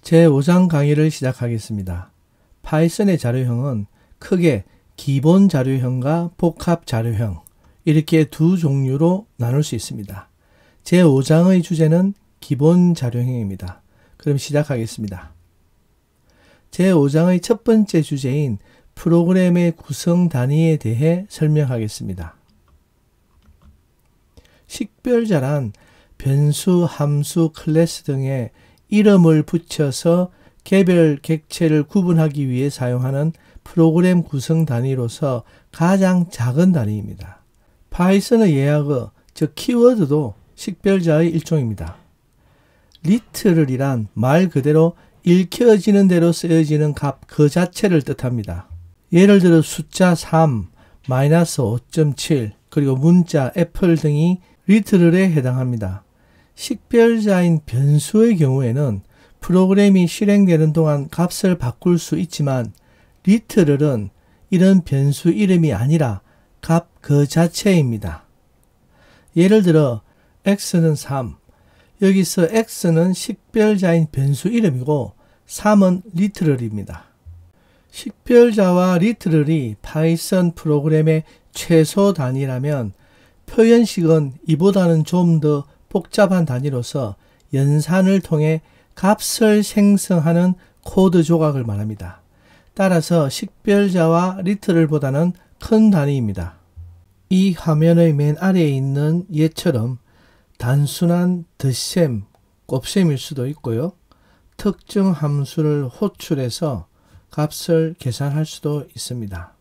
제5장 강의를 시작하겠습니다. 파이썬의 자료형은 크게 기본 자료형과 복합 자료형 이렇게 두 종류로 나눌 수 있습니다. 제5장의 주제는 기본 자료형입니다. 그럼 시작하겠습니다. 제5장의 첫 번째 주제인 프로그램의 구성 단위에 대해 설명하겠습니다. 식별자란 변수, 함수, 클래스 등의 이름을 붙여서 개별 객체를 구분하기 위해 사용하는 프로그램 구성 단위로서 가장 작은 단위입니다. 파이썬의 예약어, 즉 키워드도 식별자의 일종입니다. 리트럴이란 말 그대로 읽혀지는 대로 쓰여지는 값 그 자체를 뜻합니다. 예를 들어 숫자 3, 마이너스 5.7, 그리고 문자 애플 등이 리트럴에 해당합니다. 식별자인 변수의 경우에는 프로그램이 실행되는 동안 값을 바꿀 수 있지만 리트럴은 이런 변수 이름이 아니라 값 그 자체입니다. 예를 들어 x는 3, 여기서 x는 식별자인 변수 이름이고 3은 리트럴입니다. 식별자와 리트럴이 파이썬 프로그램의 최소 단위라면 표현식은 이보다는 좀 더 복잡한 단위로서 연산을 통해 값을 생성하는 코드 조각을 말합니다. 따라서 식별자와 리트럴보다는 큰 단위입니다. 이 화면의 맨 아래에 있는 예처럼 단순한 덧셈, 곱셈일 수도 있고요. 특정 함수를 호출해서 값을 계산할 수도 있습니다.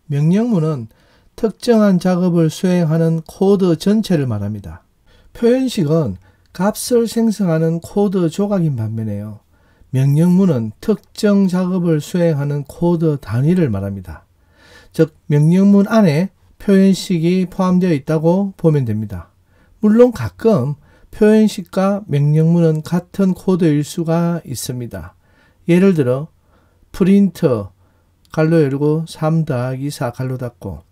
명령문은 특정한 작업을 수행하는 코드 전체를 말합니다. 표현식은 값을 생성하는 코드 조각인 반면에요. 명령문은 특정 작업을 수행하는 코드 단위를 말합니다. 즉 명령문 안에 표현식이 포함되어 있다고 보면 됩니다. 물론 가끔 표현식과 명령문은 같은 코드일 수가 있습니다. 예를 들어 프린트 갈로 열고 3 더하기 4 갈로 닫고,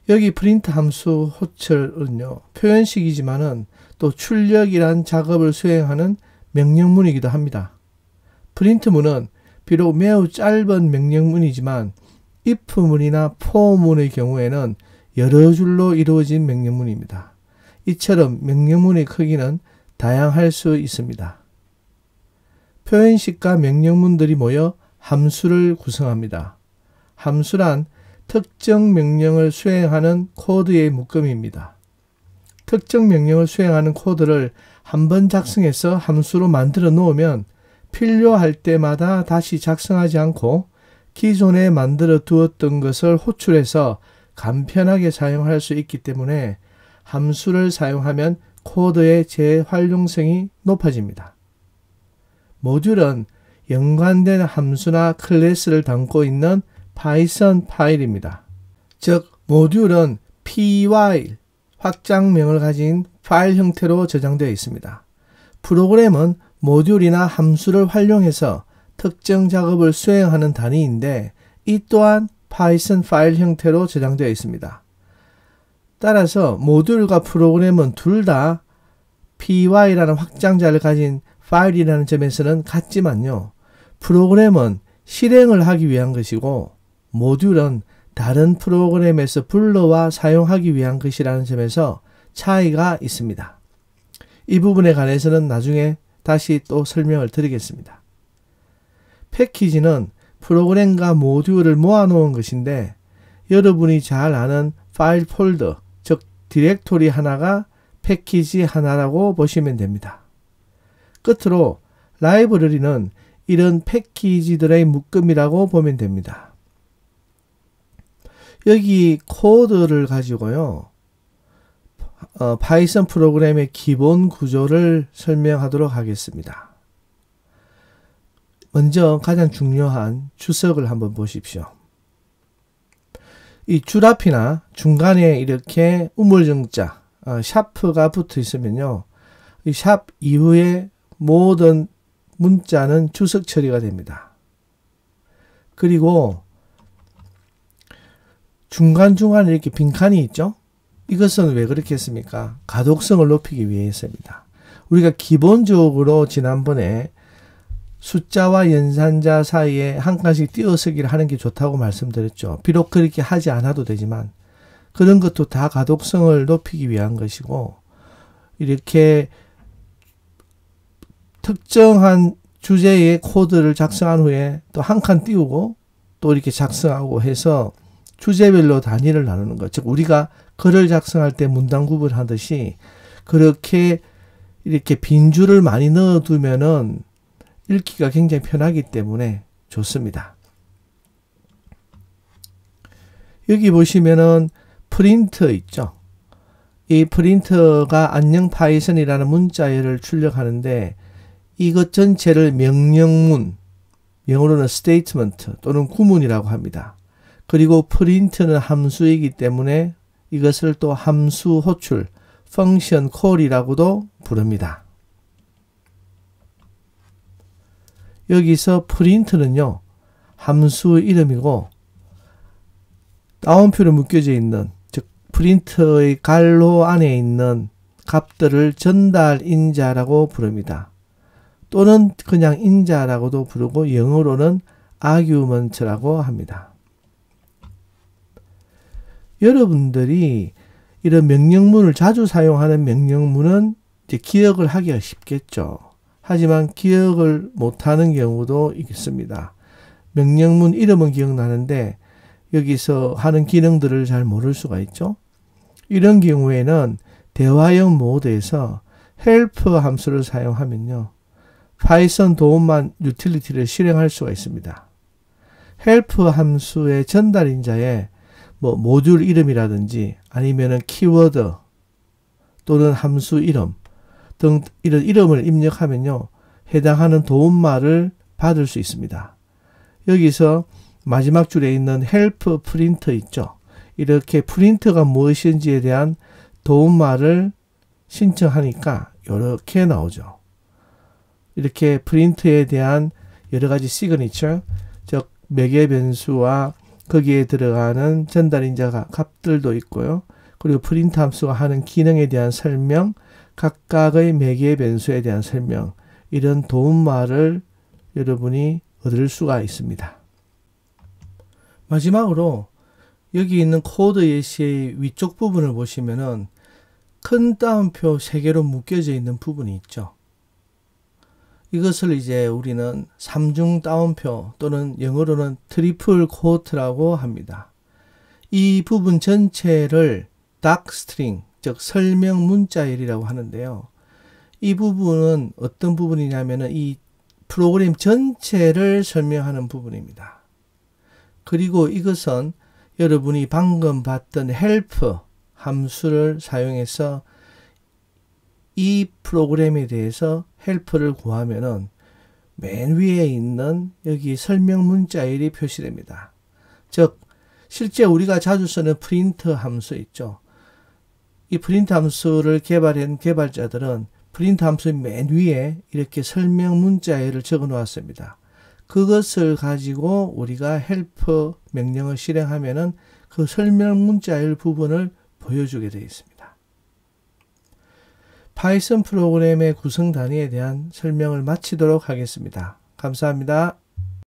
여기 프린트 함수 호출은요 표현식이지만은 또 출력이란 작업을 수행하는 명령문이기도 합니다. 프린트문은 비록 매우 짧은 명령문이지만 if문이나 for문의 경우에는 여러 줄로 이루어진 명령문입니다. 이처럼 명령문의 크기는 다양할 수 있습니다. 표현식과 명령문들이 모여 함수를 구성합니다. 함수란 특정 명령을 수행하는 코드의 묶음입니다. 특정 명령을 수행하는 코드를 한번 작성해서 함수로 만들어 놓으면 필요할 때마다 다시 작성하지 않고 기존에 만들어 두었던 것을 호출해서 간편하게 사용할 수 있기 때문에 함수를 사용하면 코드의 재활용성이 높아집니다. 모듈은 연관된 함수나 클래스를 담고 있는 파이썬 파일입니다. 즉 모듈은 py 확장명을 가진 파일 형태로 저장되어 있습니다. 프로그램은 모듈이나 함수를 활용해서 특정 작업을 수행하는 단위인데 이 또한 파이썬 파일 형태로 저장되어 있습니다. 따라서 모듈과 프로그램은 둘 다 py라는 확장자를 가진 파일이라는 점에서는 같지만요. 프로그램은 실행을 하기 위한 것이고 모듈은 다른 프로그램에서 불러와 사용하기 위한 것이라는 점에서 차이가 있습니다. 이 부분에 관해서는 나중에 다시 또 설명을 드리겠습니다. 패키지는 프로그램과 모듈을 모아놓은 것인데 여러분이 잘 아는 파일 폴더, 즉 디렉토리 하나가 패키지 하나라고 보시면 됩니다. 끝으로 라이브러리는 이런 패키지들의 묶음이라고 보면 됩니다. 여기 코드를 가지고요. 파이썬 프로그램의 기본 구조를 설명하도록 하겠습니다. 먼저 가장 중요한 주석을 한번 보십시오. 이 줄 앞이나 중간에 이렇게 우물정자, 샤프가 붙어 있으면요. 이 샵 이후에 모든 문자는 주석 처리가 됩니다. 그리고 중간중간에 이렇게 빈칸이 있죠? 이것은 왜 그렇게 했습니까? 가독성을 높이기 위해서입니다. 우리가 기본적으로 지난번에 숫자와 연산자 사이에 한 칸씩 띄어쓰기를 하는 게 좋다고 말씀드렸죠. 비록 그렇게 하지 않아도 되지만 그런 것도 다 가독성을 높이기 위한 것이고, 이렇게 특정한 주제의 코드를 작성한 후에 또 한 칸 띄우고 또 이렇게 작성하고 해서 주제별로 단위를 나누는 것. 즉 우리가 글을 작성할 때 문단 구분하듯이 그렇게 이렇게 빈 줄을 많이 넣어두면은 읽기가 굉장히 편하기 때문에 좋습니다. 여기 보시면은 프린트 있죠. 이 프린터가 안녕 파이썬이라는 문자열을 출력하는데 이것 전체를 명령문, 영어로는 statement 또는 구문이라고 합니다. 그리고 프린트는 함수이기 때문에 이것을 또 함수 호출, function call이라고도 부릅니다. 여기서 프린트는요, 함수 이름이고 따옴표로 묶여져 있는, 즉 프린터의 괄호 안에 있는 값들을 전달인자라고 부릅니다. 또는 그냥 인자라고도 부르고 영어로는 argument라고 합니다. 여러분들이 이런 명령문을 자주 사용하는 명령문은 이제 기억을 하기가 쉽겠죠. 하지만 기억을 못하는 경우도 있습니다. 명령문 이름은 기억나는데 여기서 하는 기능들을 잘 모를 수가 있죠. 이런 경우에는 대화형 모드에서 help 함수를 사용하면요, 파이썬 도움만 유틸리티를 실행할 수가 있습니다. help 함수의 전달인자에 모듈 이름이라든지 아니면은 키워드 또는 함수 이름 등 이런 이름을 입력하면요, 해당하는 도움말을 받을 수 있습니다. 여기서 마지막 줄에 있는 help 프린트 있죠. 이렇게 프린트가 무엇인지에 대한 도움말을 신청하니까 이렇게 나오죠. 이렇게 프린트에 대한 여러 가지 시그니처, 즉 매개 변수와 거기에 들어가는 전달인자 값들도 있고요. 그리고 프린트 함수가 하는 기능에 대한 설명, 각각의 매개 변수에 대한 설명, 이런 도움말을 여러분이 얻을 수가 있습니다. 마지막으로 여기 있는 코드 예시의 위쪽 부분을 보시면은 큰 따옴표 3개로 묶여져 있는 부분이 있죠. 이것을 이제 우리는 3중 따옴표 또는 영어로는 트리플 코트라고 합니다. 이 부분 전체를 docstring, 즉 설명 문자열이라고 하는데요. 이 부분은 어떤 부분이냐면은 이 프로그램 전체를 설명하는 부분입니다. 그리고 이것은 여러분이 방금 봤던 help 함수를 사용해서 이 프로그램에 대해서 help를 구하면은 맨 위에 있는 여기 설명 문자열이 표시됩니다. 즉 실제 우리가 자주 쓰는 프린트 함수 있죠. 이 프린트 함수를 개발한 개발자들은 프린트 함수 맨 위에 이렇게 설명 문자열을 적어 놓았습니다. 그것을 가지고 우리가 help 명령을 실행하면은 그 설명 문자열 부분을 보여주게 되어 있습니다. 파이썬 프로그램의 구성 단위에 대한 설명을 마치도록 하겠습니다. 감사합니다.